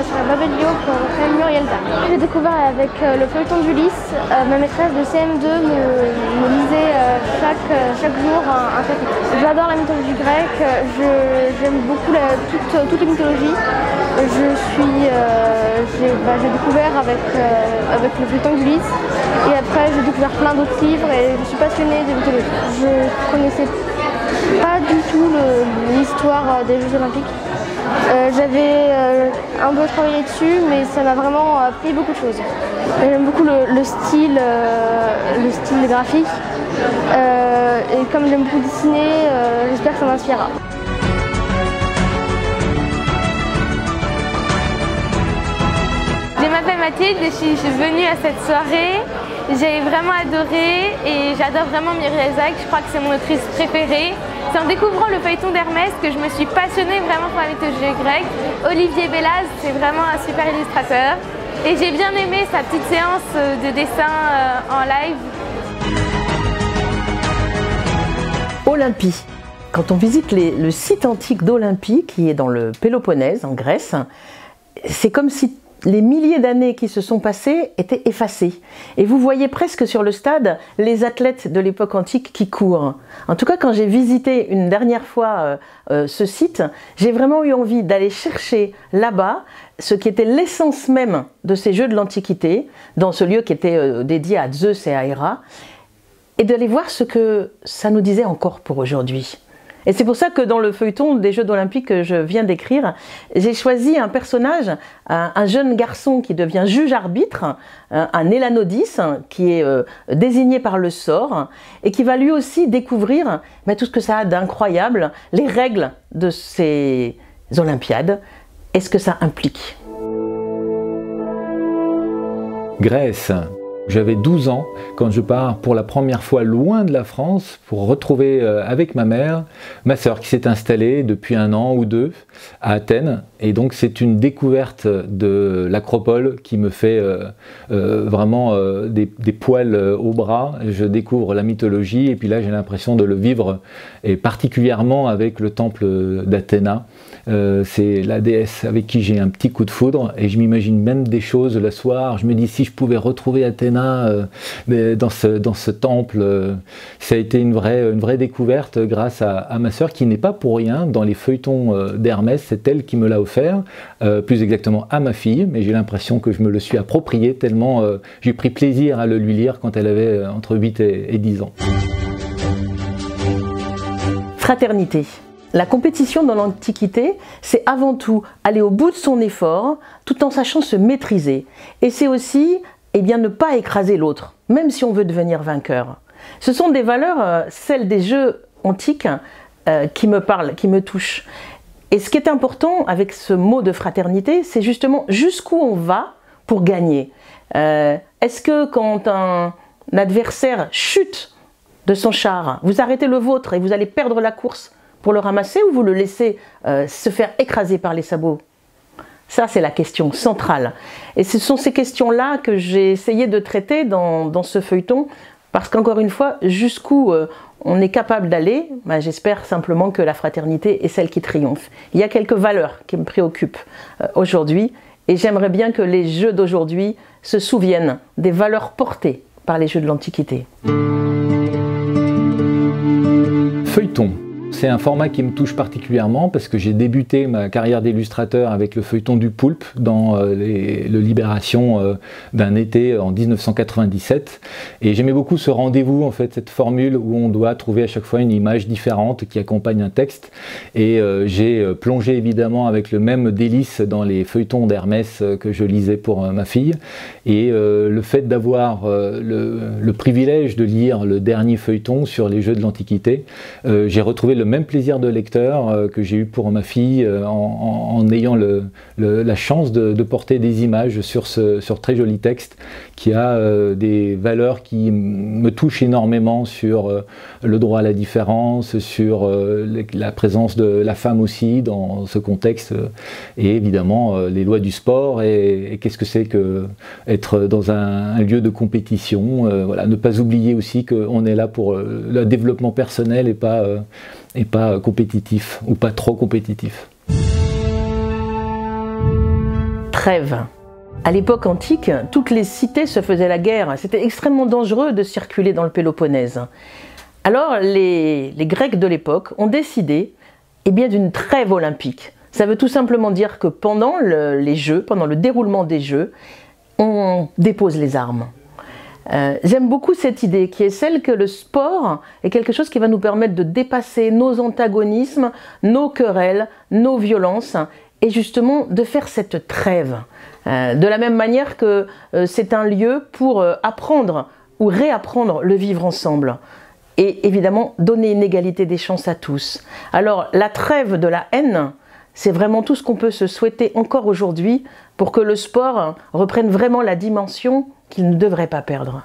sur la Babelio pour montrer Muriel Tam. J'ai découvert avec le feuilleton d'Ulysse. Ma maîtresse de CM2 me lisait chaque jour un chapitre. J'adore la mythologie grecque, j'aime beaucoup toutes les mythologies. J'ai découvert avec le feuilleton d'Ulysse et après j'ai découvert plein d'autres livres et je suis passionnée de mythologie. Je connaissais pas du tout l'histoire des Jeux Olympiques. J'avais un peu travaillé dessus, mais ça m'a vraiment appris beaucoup de choses. J'aime beaucoup le style graphique. Et comme j'aime beaucoup dessiner, j'espère que ça m'inspirera. Je m'appelle Mathilde et je suis venue à cette soirée. J'ai vraiment adoré et j'adore vraiment Muriel Tam. Je crois que c'est mon autrice préférée. C'est en découvrant le feuilleton d'Hermès que je me suis passionnée vraiment pour la mythologie grecque. Olivier Bellaz, c'est vraiment un super illustrateur. Et j'ai bien aimé sa petite séance de dessin en live. Olympie. Quand on visite le site antique d'Olympie, qui est dans le Péloponnèse, en Grèce, c'est comme si les milliers d'années qui se sont passées étaient effacées. Et vous voyez presque sur le stade les athlètes de l'époque antique qui courent. En tout cas, quand j'ai visité une dernière fois ce site, j'ai vraiment eu envie d'aller chercher là-bas ce qui était l'essence même de ces jeux de l'Antiquité, dans ce lieu qui était dédié à Zeus et à Héra, et d'aller voir ce que ça nous disait encore pour aujourd'hui. Et c'est pour ça que dans le feuilleton des Jeux olympiques que je viens d'écrire, j'ai choisi un personnage, un jeune garçon qui devient juge-arbitre, un Élanodis, qui est désigné par le sort, et qui va lui aussi découvrir tout ce que ça a d'incroyable, les règles de ces Olympiades, et ce que ça implique. Grèce. J'avais 12 ans quand je pars pour la première fois loin de la France pour retrouver avec ma mère, ma sœur qui s'est installée depuis 1 an ou 2 à Athènes. Et donc c'est une découverte de l'Acropole qui me fait vraiment des poils au bras. Je découvre la mythologie et puis là j'ai l'impression de le vivre, et particulièrement avec le temple d'Athéna. C'est la déesse avec qui j'ai un petit coup de foudre et je m'imagine même des choses le soir. Je me dis si je pouvais retrouver Athéna dans ce temple. Ça a été une vraie découverte grâce à ma sœur qui n'est pas pour rien dans les feuilletons d'Hermès. C'est elle qui me l'a offert, plus exactement à ma fille, mais j'ai l'impression que je me le suis approprié tellement j'ai pris plaisir à le lui lire quand elle avait entre 8 et 10 ans. Fraternité. La compétition dans l'Antiquité, c'est avant tout aller au bout de son effort, tout en sachant se maîtriser. Et c'est aussi ne pas écraser l'autre, même si on veut devenir vainqueur. Ce sont des valeurs, celles des jeux antiques, qui me parlent, qui me touchent. Et ce qui est important avec ce mot de fraternité, c'est justement jusqu'où on va pour gagner. Est-ce que quand un adversaire chute de son char, vous arrêtez le vôtre et vous allez perdre la course pour le ramasser, ou vous le laissez se faire écraser par les sabots? Ça, c'est la question centrale. Et ce sont ces questions-là que j'ai essayé de traiter dans ce feuilleton, parce qu'encore une fois, jusqu'où on est capable d'aller, j'espère simplement que la fraternité est celle qui triomphe. Il y a quelques valeurs qui me préoccupent aujourd'hui, et j'aimerais bien que les jeux d'aujourd'hui se souviennent des valeurs portées par les jeux de l'Antiquité. Feuilleton. C'est un format qui me touche particulièrement parce que j'ai débuté ma carrière d'illustrateur avec le feuilleton du Poulpe dans le Libération d'un été en 1997. Et j'aimais beaucoup ce rendez-vous, en fait, cette formule où on doit trouver à chaque fois une image différente qui accompagne un texte. Et j'ai plongé évidemment avec le même délice dans les feuilletons d'Hermès que je lisais pour ma fille. Et le fait d'avoir le privilège de lire le dernier feuilleton sur les jeux de l'Antiquité, j'ai retrouvé le même plaisir de lecteur que j'ai eu pour ma fille en ayant la chance de porter des images sur très joli texte qui a des valeurs qui me touchent énormément sur le droit à la différence, sur la présence de la femme aussi dans ce contexte et évidemment les lois du sport et qu'est-ce que c'est que être dans un lieu de compétition, voilà, ne pas oublier aussi qu'on est là pour le développement personnel et pas compétitif ou pas trop compétitif. trêve. À l'époque antique, toutes les cités se faisaient la guerre. C'était extrêmement dangereux de circuler dans le Péloponnèse. Alors les Grecs de l'époque ont décidé d'une trêve olympique. Ça veut tout simplement dire que pendant les Jeux, pendant le déroulement des Jeux, on dépose les armes. J'aime beaucoup cette idée qui est celle que le sport est quelque chose qui va nous permettre de dépasser nos antagonismes, nos querelles, nos violences et justement de faire cette trêve. De la même manière que c'est un lieu pour apprendre ou réapprendre le vivre ensemble et évidemment donner une égalité des chances à tous. Alors la trêve de la haine, c'est vraiment tout ce qu'on peut se souhaiter encore aujourd'hui pour que le sport reprenne vraiment la dimension qu'il ne devrait pas perdre.